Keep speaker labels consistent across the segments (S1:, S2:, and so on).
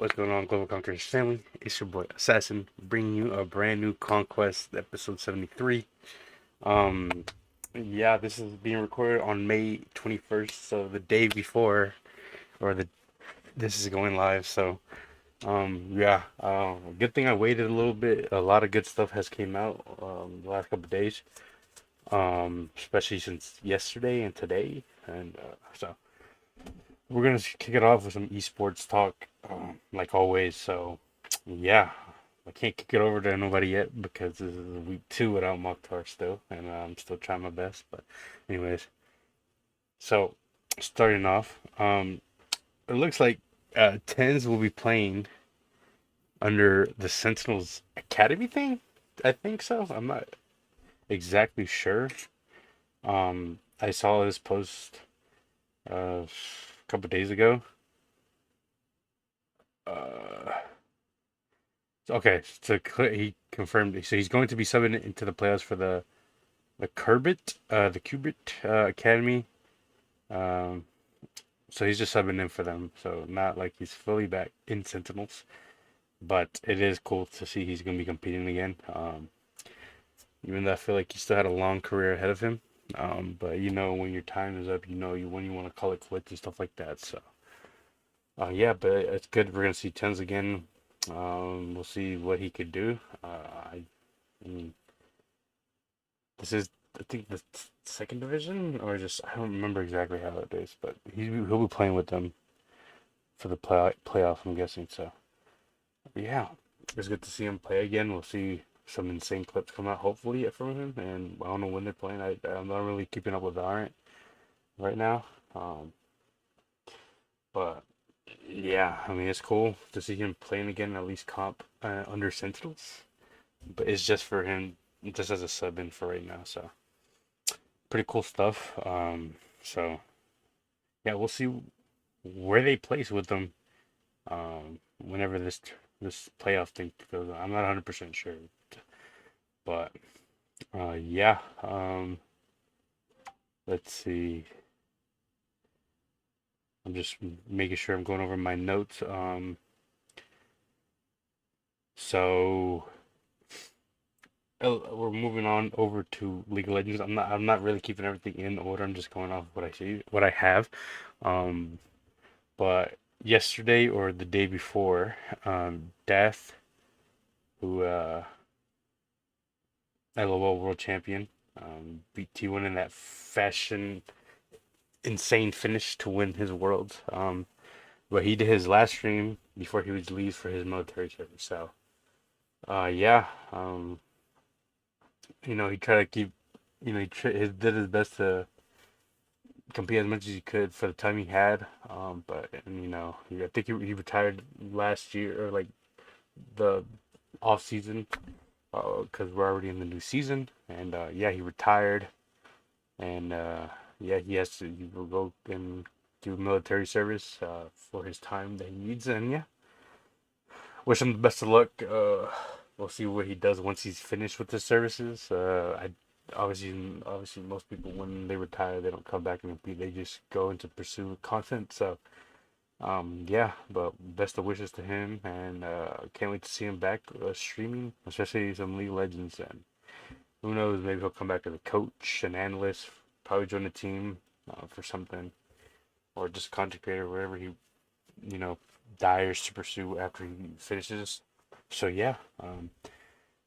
S1: What's going on, Global Conquerors family? It's your boy Assassin, bringing you a brand new Conquest, episode 73. Um, yeah, this is being recorded on May 21st, so the day before, or the this is going live. So, good thing I waited a little bit. A lot of good stuff has came out the last couple of days, especially since yesterday and today, and so. We're gonna kick it off with some esports talk, like always. So, yeah, I can't kick it over to nobody yet because this is week two without Mokhtar still, and I'm still trying my best. But, anyways, so starting off, it looks like Tenz will be playing under the Sentinels Academy thing. I think so. I'm not exactly sure. I saw this post a couple days ago. Uh, Okay, so he confirmed. So he's going to be subbing into the playoffs for the Cubit Academy. Um, so he's just subbing in for them. So not like he's fully back in Sentinels, but it is cool to see he's going to be competing again. Even though I feel like he still had a long career ahead of him. But when your time is up, when you want to call it quits and stuff like that. So yeah, but it's good. We're gonna see Tens again. We'll see what he could do. I mean, this is, I think, the second division, or just I don't remember exactly how it is, but he'll be playing with them for the playoff. I'm guessing. So yeah, it's good to see him play again. We'll see some insane clips come out hopefully from him, and I don't know when they're playing. I'm not really keeping up with Valorant right now, but yeah, I mean it's cool to see him playing again, at least comp under Sentinels, but it's just for him, just as a sub in for right now. So pretty cool stuff. So yeah, we'll see where they place with them. Whenever this playoff thing goes on. I'm not 100% sure, but yeah. Let's see. I'm just making sure I'm going over my notes. So we're moving on over to League of Legends. I'm not really keeping everything in order. I'm just going off what I see, what I have. Um, but yesterday or the day before, Death, who LOL World Champion, beat T1 in that fashion, insane finish to win his world. But he did his last stream before he would leave for his military service. So, yeah, he tried to keep, he did his best to compete as much as he could for the time he had. But and, I think he retired last year or like the off season, because we're already in the new season. And yeah, he retired, and yeah, he will go and do military service for his time that he needs. And yeah, wish him the best of luck. We'll see what he does once he's finished with his services. I obviously most people when they retire they don't come back and compete. They just go into pursue content. So yeah, but best of wishes to him, and can't wait to see him back streaming, especially some League of Legends. And who knows, maybe he'll come back as a coach, an analyst, probably join the team for something, or just content creator, wherever he you know desires to pursue after he finishes. So yeah,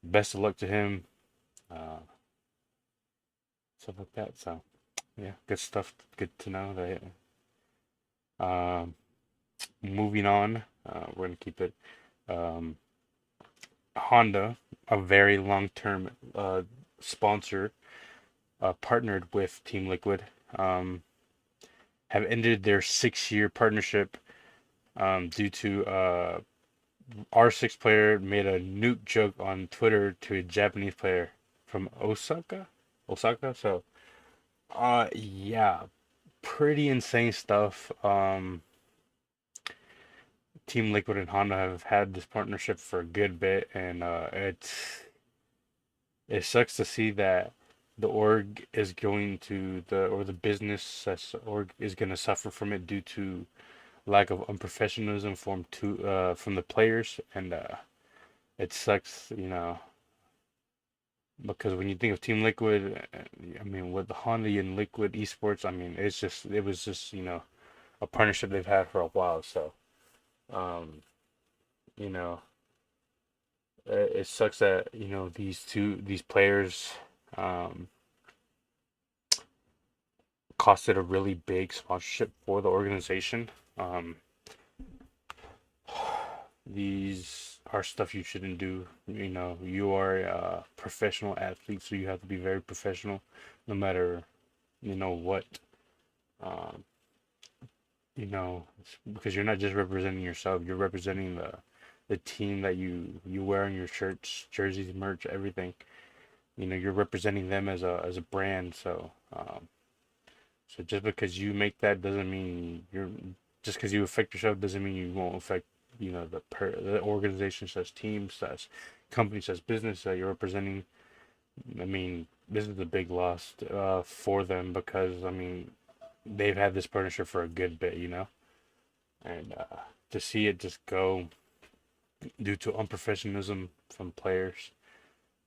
S1: best of luck to him, uh, stuff like that. So yeah, good stuff. Good to know that. Um, moving on, we're gonna keep it. Um, Honda, a very long-term sponsor, partnered with Team Liquid, have ended their 6-year partnership due to R6 player made a nuke joke on Twitter to a Japanese player from Osaka. Osaka. So, yeah, pretty insane stuff. Team Liquid and Honda have had this partnership for a good bit, and it sucks to see that the org is going to the or the business that's org is going to suffer from it due to lack of unprofessionalism from the players, and it sucks, because when you think of Team Liquid, I mean, with the Honda and Liquid Esports, I mean, it was just, a partnership they've had for a while. So, um, you know, it sucks that, these players, um, costed a really big sponsorship for the organization. Um, these are stuff you shouldn't do. You are a professional athlete, so you have to be very professional, no matter, what. Um, because you're not just representing yourself, you're representing the team that you wear on your shirts, jerseys, merch, everything. You're representing them as a brand. So just because you make that doesn't mean you're just because you affect yourself doesn't mean you won't affect the organization such teams such companies such business that you're representing. I mean, this is a big loss for them, because I mean they've had this partnership for a good bit, and to see it just go due to unprofessionalism from players.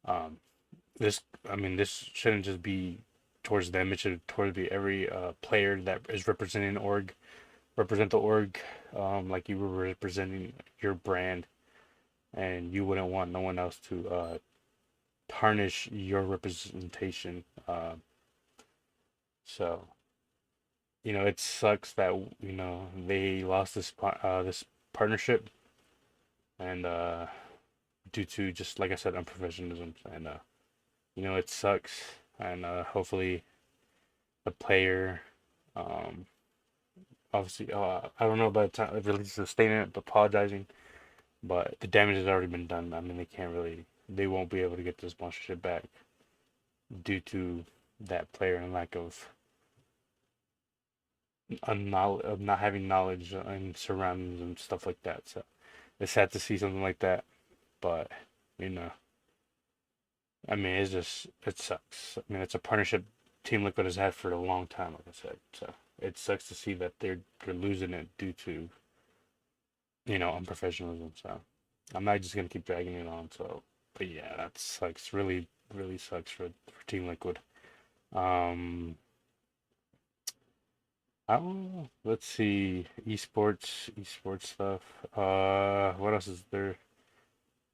S1: Um, this I mean this shouldn't just be towards them. It should towards be every player that is representing org represent the org, like you were representing your brand, and you wouldn't want no one else to tarnish your representation. So it sucks that they lost this partnership, and due to, just like I said, unprofessionalism, and it sucks, and hopefully the player, um, obviously, I don't know about the time it releases a statement apologizing, but the damage has already been done. I mean, they won't be able to get the sponsorship back due to that player and lack of of not having knowledge and surroundings and stuff like that. So it's sad to see something like that, but you know, I mean, it sucks. I mean, it's a partnership Team Liquid has had for a long time, like I said. So it sucks to see that they're losing it due to unprofessionalism. So I'm not just gonna keep dragging it on. So, but yeah, that sucks. Really, really sucks for Team Liquid. Um, I don't know. Let's see. Esports stuff. What else is there?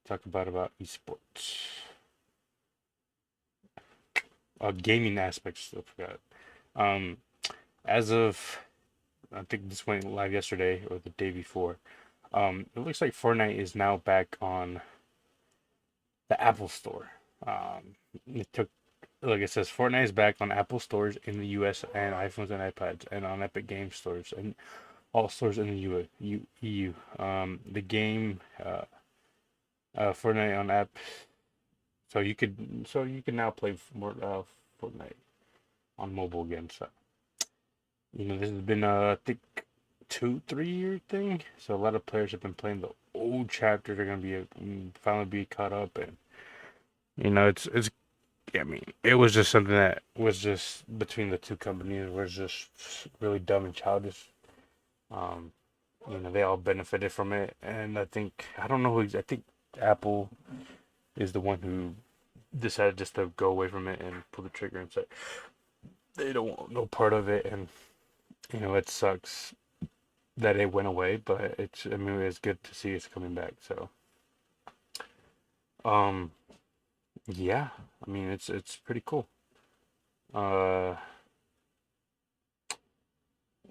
S1: Talk about esports. Gaming aspects. I forgot. Um, as of I think this went live yesterday or the day before. It looks like Fortnite is now back on the Apple Store. It took, like it says, Fortnite is back on Apple stores in the U.S. and iPhones and iPads, and on Epic Game stores and all stores in the EU. The game, Fortnite on app, so you can now play more Fortnite on mobile again. So this has been I think 2-3 year thing. So a lot of players have been playing the old chapter. They're gonna be finally be caught up, and it's. I mean, it was just something that was just between the two companies was just really dumb and childish. Um, they all benefited from it, and I don't know I think Apple is the one who decided just to go away from it and pull the trigger and say they don't want no part of it, and it sucks that it went away, but I mean, it's good to see it's coming back. So, um, yeah, I mean, it's pretty cool. Uh,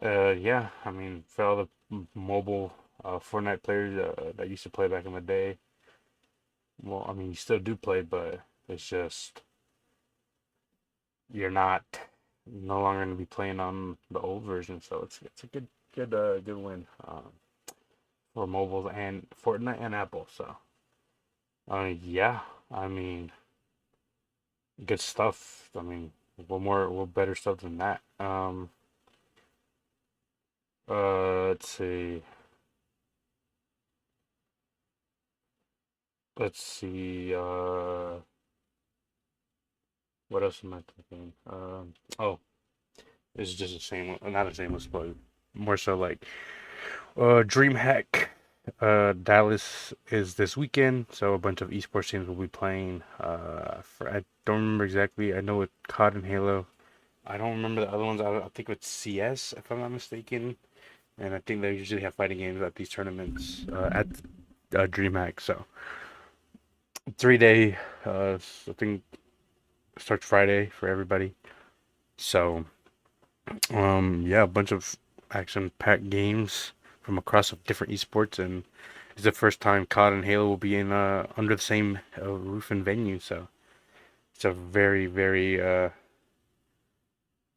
S1: yeah, I mean, for all the mobile Fortnite players that used to play back in the day, well, I mean, you still do play, but it's just you're not no longer going to be playing on the old version. So it's a good win for mobiles and Fortnite and Apple. So, yeah, I mean, good stuff. I mean, what better stuff than that? Let's see. Let's see. What else am I thinking? Oh, this is just a shameless, not a shameless plug. More so like DreamHack Dallas is this weekend, so a bunch of esports teams will be playing. I don't remember exactly. I know it COD and Halo. I don't remember the other ones. I think it's CS, if I'm not mistaken. And I think they usually have fighting games at these tournaments at DreamHack. So 3 day. I think starts Friday for everybody. So yeah, a bunch of action-packed games from across different esports, and it's the first time COD and Halo will be in under the same roof and venue. So it's a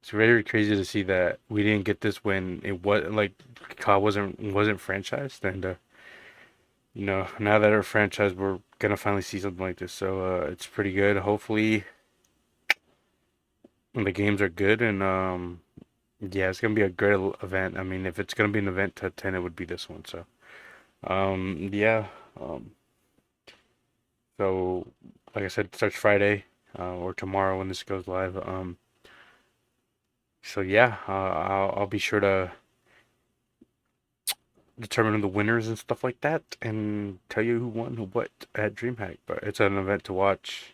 S1: it's very crazy to see that we didn't get this when it was like COD wasn't franchised, and now that our franchise, we're gonna finally see something like this. So it's pretty good. Hopefully, the games are good, and yeah, it's gonna be a great event. I mean, if it's gonna be an event to attend, it would be this one. So yeah. Um, so like I said, it starts Friday or tomorrow when this goes live. So yeah, I'll be sure to determine the winners and stuff like that, and tell you who won what at DreamHack. But it's an event to watch,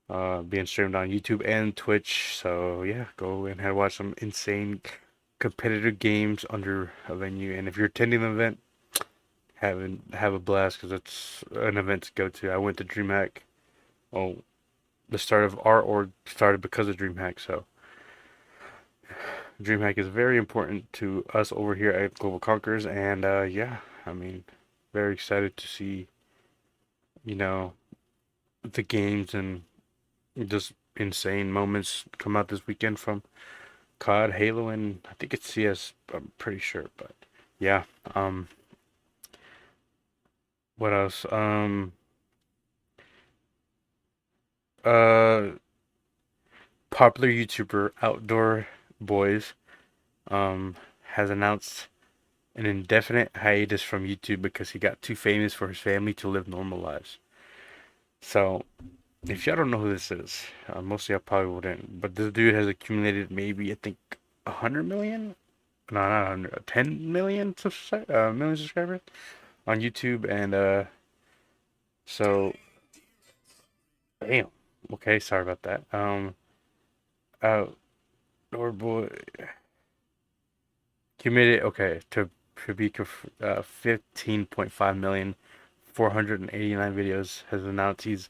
S1: being streamed on YouTube and Twitch. So yeah, go and watch some insane competitive games under a venue. And if you're attending the event, have a blast because it's an event to go to. I went to DreamHack. Oh, the start of our org started because of DreamHack. So DreamHack is very important to us over here at Global Conquerors, and yeah, I mean, very excited to see you know the games and just insane moments come out this weekend from COD, Halo, and I think it's CS. I'm pretty sure, but yeah. What else? Uh, Popular YouTuber Outdoor Boys um has announced an indefinite hiatus from YouTube because he got too famous for his family to live normal lives. So, if y'all don't know who this is, most of y'all probably wouldn't, but this dude has accumulated maybe, I think, 100 million? No, not 100, 10 million, million subscribers on YouTube, and so, damn. Okay, sorry about that. Outdoor Boy committed, okay, to be 15.5 million, 489 videos, has announced he's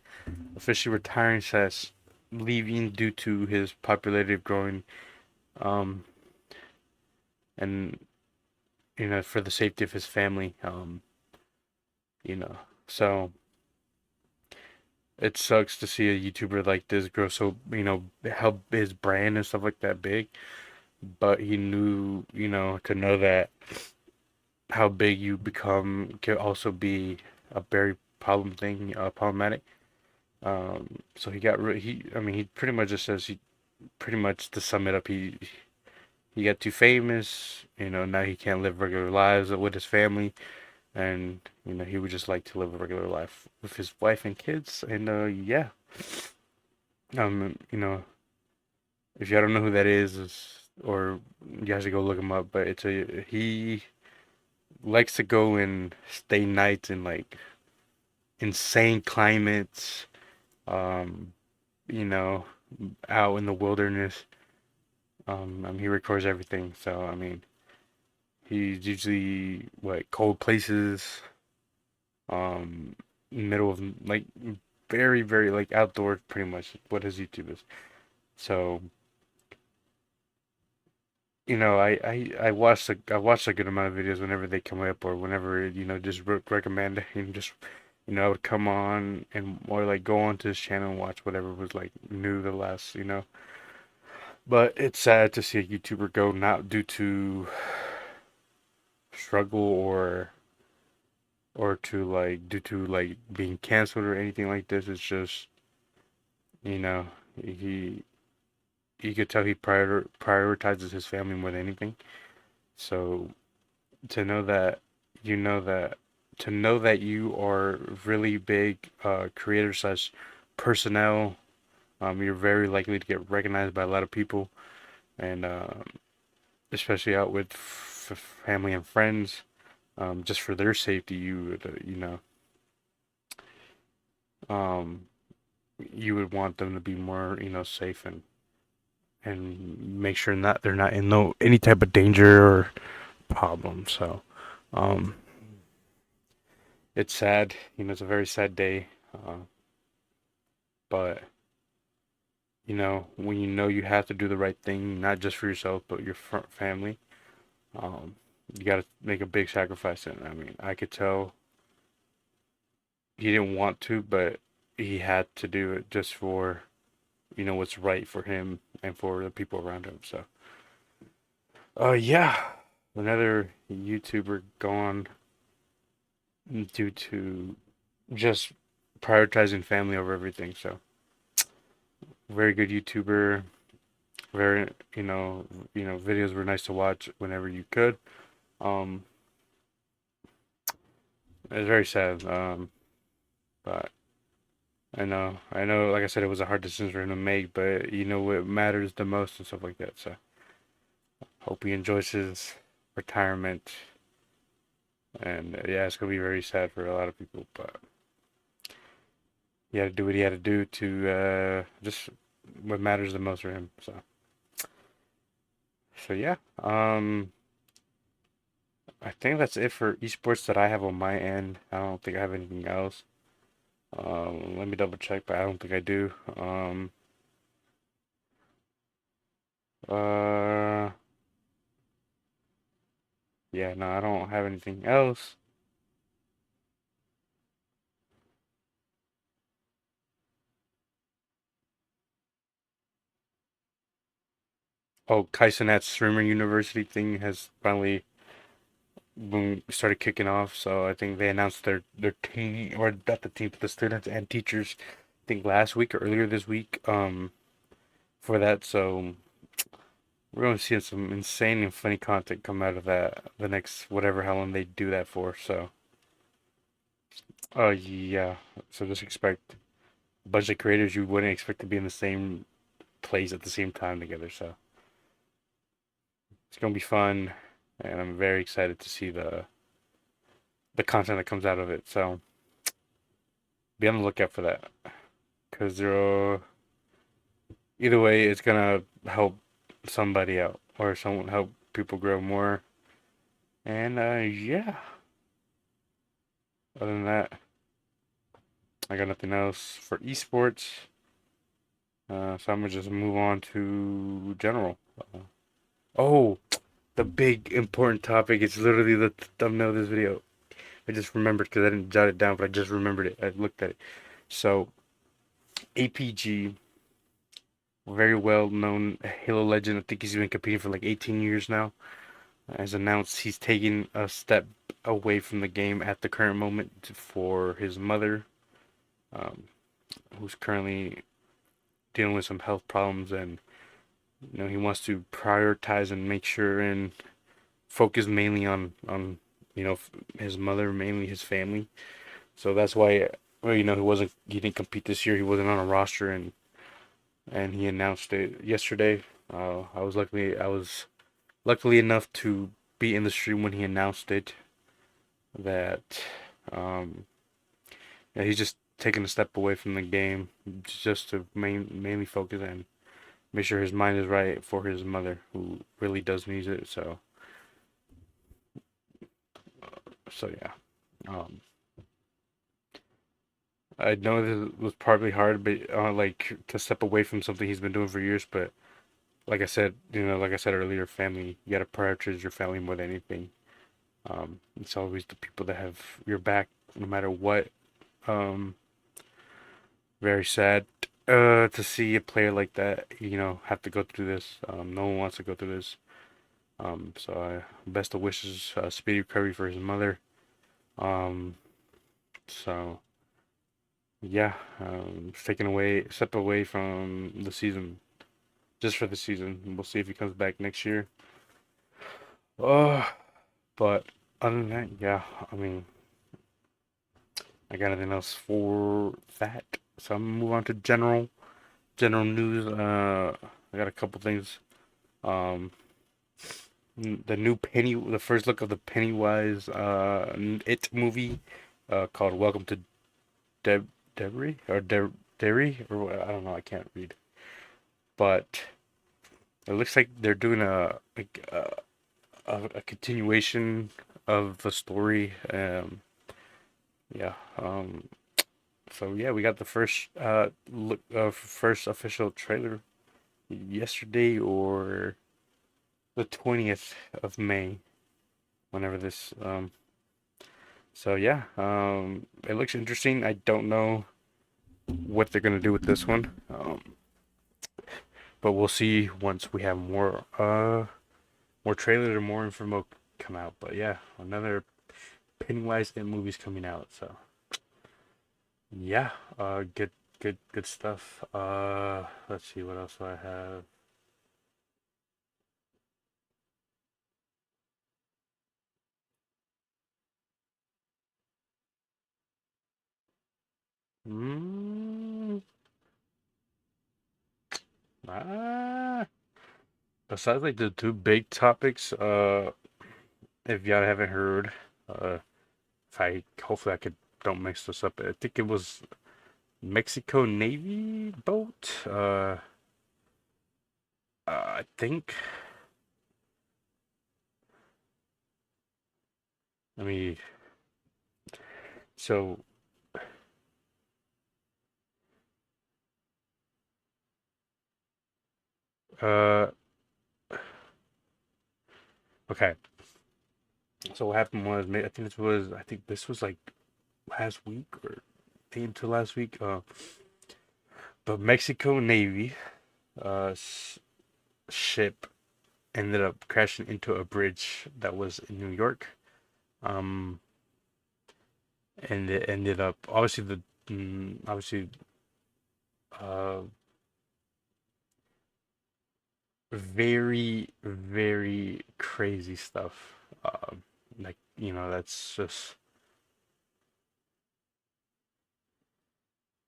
S1: officially retiring, says leaving due to his popularity growing, um, and for the safety of his family, you know. So it sucks to see a YouTuber like this grow so, help his brand and stuff like that big. But he knew, to know that how big you become can also be a very problematic. So he got I mean, he pretty much just says, he pretty much, to sum it up, he got too famous. Now he can't live regular lives with his family, and he would just like to live a regular life with his wife and kids. And yeah, if you don't know who that or you have to go look him up, but he likes to go and stay nights in like insane climates, um, you know, out in the wilderness. He records everything, so I mean, he's usually cold places, middle of like very very like outdoor, pretty much what his YouTube is. So I watched a good amount of videos whenever they come up, or whenever just recommend, and just I would come on and or like go onto his channel and watch whatever was like new the last. But it's sad to see a YouTuber go, not due to struggle or to like due to like being canceled or anything like this. It's just you know he you could tell he prioritizes his family more than anything. So to know that you know that to know that you are really big creator slash personnel, you're very likely to get recognized by a lot of people, and especially out with family and friends. just for their safety, um, you would want them to be more, safe and make sure not they're not in no any type of danger or problem. So, um, it's sad, it's a very sad day, but when you have to do the right thing, not just for yourself but your family, um, you got to make a big sacrifice. And I mean, I could tell he didn't want to, but he had to do it just for what's right for him and for the people around him. So, yeah, another YouTuber gone due to just prioritizing family over everything. So, very good YouTuber. Very, videos were nice to watch whenever you could. Um, it's very sad. But I know, like I said, it was a hard decision for him to make, but what matters the most and stuff like that. So, hope he enjoys his retirement. And yeah, it's gonna be very sad for a lot of people, but he had to do what he had to do to just what matters the most for him. So yeah. I think that's it for esports that I have on my end. I don't think I have anything else. Let me double check, but I don't think I do. Uh, yeah, no, I don't have anything else. Oh, Kaizenat's streamer university thing has finally boom started kicking off. So I think they announced their team, or not the team, but the students and teachers. I think last week or earlier this week. For that. So we're going to see some insane and funny content come out of that the next whatever how long they do that for. So, yeah. So just expect a bunch of creators you wouldn't expect to be in the same place at the same time together. So it's gonna be fun, and I'm very excited to see the content that comes out of it. So be on the lookout for that, because either way, it's gonna help somebody out or someone help people grow more. And yeah. Other than that, I got nothing else for esports. So I'm gonna just move on to general. Oh, the big important topic is literally the thumbnail of this video. I just remembered because I didn't jot it down, but I just remembered it. I looked at it. So APG, very well known Halo legend. I think he's been competing for like 18 years now. Has announced he's taking a step away from the game at the current moment for his mother, um, who's currently dealing with some health problems, and he wants to prioritize and make sure and focus mainly on his mother, mainly his family. So that's why well, he didn't compete this year. He wasn't on a roster, and he announced it yesterday. I was luckily enough to be in the stream when he announced it, that um yeah, he's just taking a step away from the game just to mainly focus and make sure his mind is right for his mother, who really does need it. So yeah. Um, I know this was probably hard, but like to step away from something he's been doing for years. But like I said earlier, family. You gotta prioritize your family more than anything. It's always the people that have your back, no matter what. Um, Very sad to see a player like that, have to go through this. No one wants to go through this. Best of wishes, speedy recovery for his mother. Um, so yeah, taking away, step away from the season, just for the season. We'll see if he comes back next year. Uh, but other than that, yeah, I mean, I got nothing else for that. So I'm gonna move on to general news. I got a couple things. Um, the new the first look of the Pennywise It movie, called Welcome to Debris or Derry or I don't know. I can't read, but it looks like they're doing a continuation of the story. Yeah. So yeah, we got the first first official trailer yesterday or the 20th of May, whenever this. So yeah, it looks interesting. I don't know what they're gonna do with this one, but we'll see once we have more trailers or more info come out. But yeah, another Pennywise and movies coming out. So yeah, good stuff. Let's see what else do I have. Mm, ah, besides like the two big topics, if y'all haven't heard, uh, if I hopefully I could don't mix this up. I think it was Mexico Navy boat. I think. I mean, so uh, okay. So what happened was, I think this was like last week or day into last week. But Mexico Navy uh ship ended up crashing into a bridge that was in New York. Um, and it ended up obviously uh very crazy stuff. Like that's just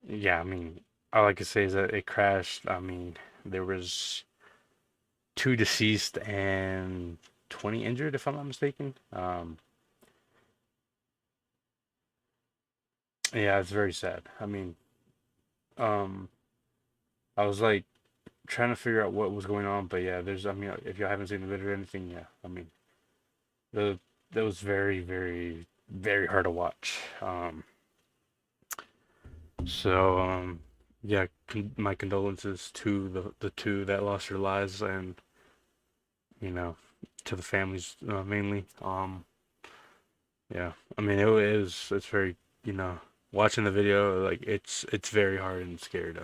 S1: yeah. I mean, all I could say is that it crashed. I mean, there was two deceased and 20 injured, if I'm not mistaken. Yeah, it's very sad. I mean, um, I was like trying to figure out what was going on, but yeah, I mean, if y'all haven't seen the video or anything, yeah, I mean, the that was very hard to watch. So yeah, my condolences to the two that lost their lives, and you know, to the families mainly. Yeah, I mean, it's very watching the video like it's very hard and scary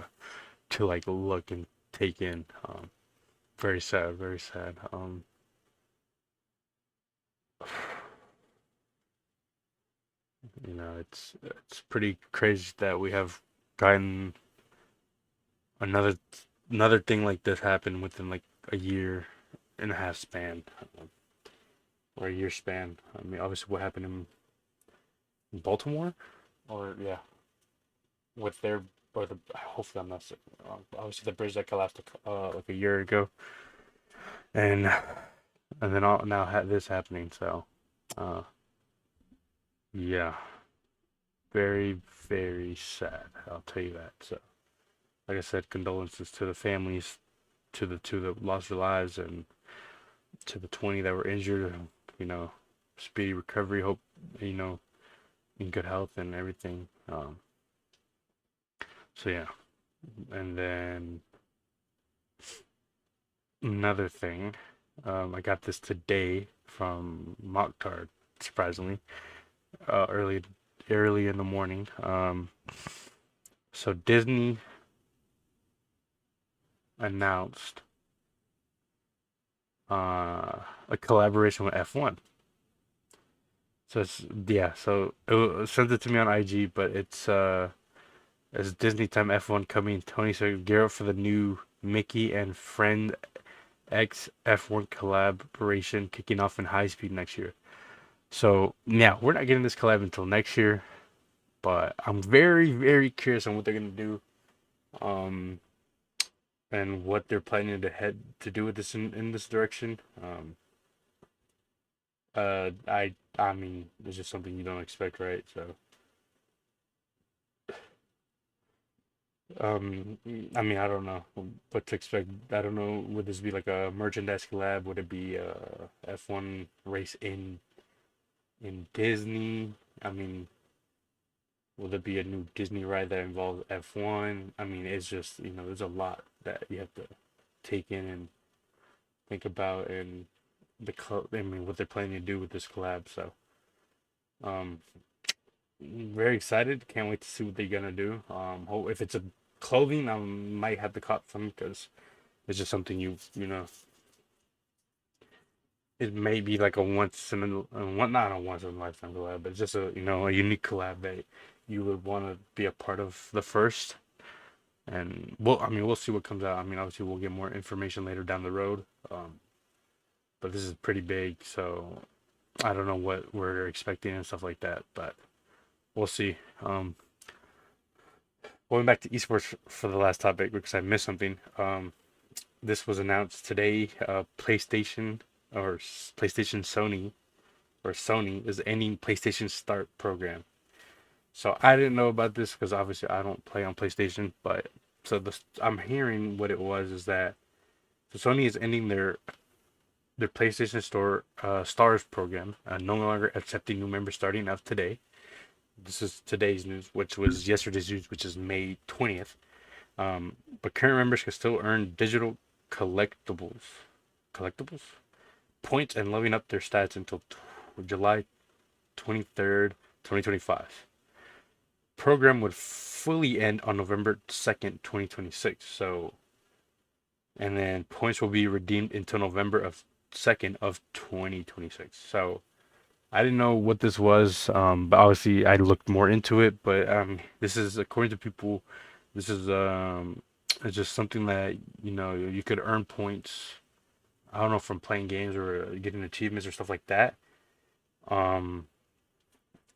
S1: to like look and take in. Very sad, very sad. It's pretty crazy that we have gotten another another thing like this happen within like a year and a half span, or a year span. I mean, obviously, what happened in Baltimore, or yeah, with their or the hopefully I'm not sick. Obviously, the bridge that collapsed like a year ago, and then now this happening. So, uh, yeah, very sad. I'll tell you that. So, like I said, condolences to the families, to the two that lost their lives, and to the 20 that were injured. You know, speedy recovery. Hope you know in good health and everything. So yeah, and then another thing, I got this today from Mokhtar, surprisingly, uh, early early in the morning. So Disney announced a collaboration with F1. So it's yeah, so it sent it to me on IG, but it's Disney Time F1 coming 20, so gear up for the new Mickey and Friend X F1 collaboration kicking off in high speed next year. So yeah, we're not getting this collab until next year, but I'm very curious on what they're gonna do, um, and what they're planning to head to do with this in this direction. I mean, it's just something you don't expect, right? So, um, I mean, I don't know what to expect. I don't know. Would this be like a merchandise collab? Would it be a F1 race in Disney? I mean, will there be a new Disney ride that involves F1? I mean, it's just, there's a lot that you have to take in and think about, and I mean, what they're planning to do with this collab. So, um, very excited. Can't wait to see what they're gonna do. If it's a clothing, I might have to cop some because it's just something it may be like a once in not a once in a lifetime collab, but it's just a unique collab that you would want to be a part of the first. And I mean, we'll see what comes out. I mean, obviously, we'll get more information later down the road. But this is pretty big, so I don't know what we're expecting and stuff like that. But we'll see. Going back to esports for the last topic because I missed something. This was announced today. PlayStation or PlayStation Sony is ending PlayStation Start program. So I didn't know about this because obviously I don't play on PlayStation. But I'm hearing what it was is that Sony is ending their PlayStation Store Stars program, no longer accepting new members starting out today. This is today's news, which was yesterday's news, which is May 20th. But current members can still earn digital collectibles, points, and leveling up their stats until July 23rd, 2025. Program would fully end on November 2nd, 2026. So, and then points will be redeemed until November of 2nd of 2026. So, I didn't know what this was, but obviously I looked more into it. But this is according to people, this is it's just something that you could earn points. I don't know from playing games or getting achievements or stuff like that. Um,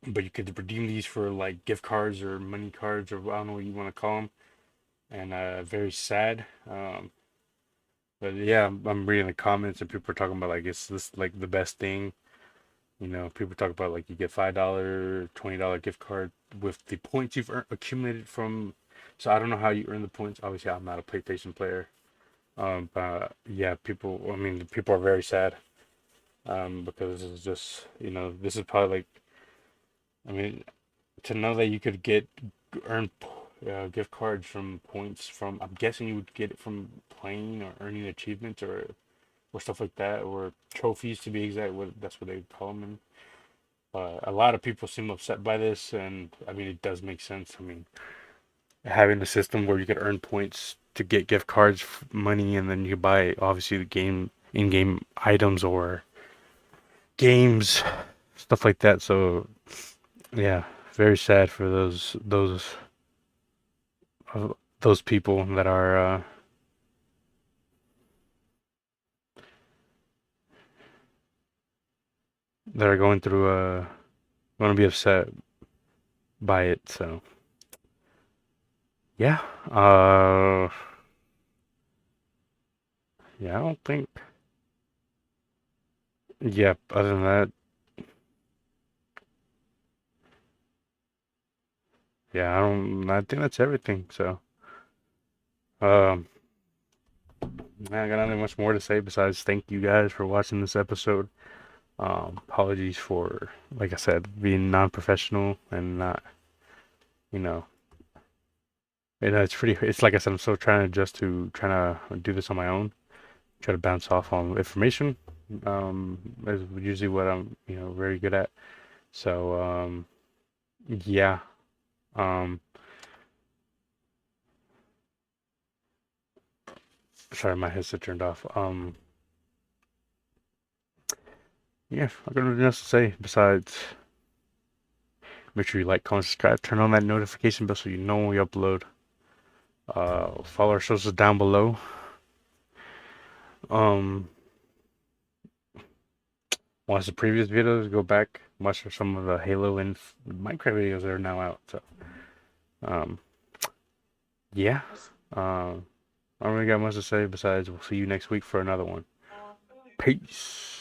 S1: but you could redeem these for like gift cards or money cards or I don't know what you want to call them. And very sad. But yeah, I'm reading the comments and people are talking about like it's this like the best thing. People talk about like you get $5, $20 gift card with the points you've accumulated from. So I don't know how you earn the points. Obviously, I'm not a PlayStation player. But yeah, I mean, people are very sad. Because this is just, this is probably like, I mean, to know that you could earn gift cards from points from. I'm guessing you would get it from playing or earning achievements or stuff like that, or trophies to be exact. That's what they call them. A lot of people seem upset by this, and I mean, it does make sense. I mean, having a system where you could earn points to get gift cards, money, and then you buy obviously the in-game items or games, stuff like that. So yeah, very sad for uh, those people that are going through going to be upset by it. So yeah, yeah, I don't think. Yeah, other than that, yeah, I don't. I think that's everything. So, um, I got nothing much more to say besides thank you guys for watching this episode. Apologies for, like I said, being non-professional and not, you know, it's like I said, I'm still trying to adjust to trying to do this on my own, try to bounce off on information. Is usually what I'm, very good at. So, yeah. Um, Sorry, my headset turned off. Yeah, I got nothing else to say besides make sure you like, comment, subscribe, turn on that notification bell so you know when we upload. Follow our socials down below. Um, Watch the previous videos, go back, watch some of the Halo and Minecraft videos that are now out. So, um, yeah. I don't really got much to say besides we'll see you next week for another one. Peace.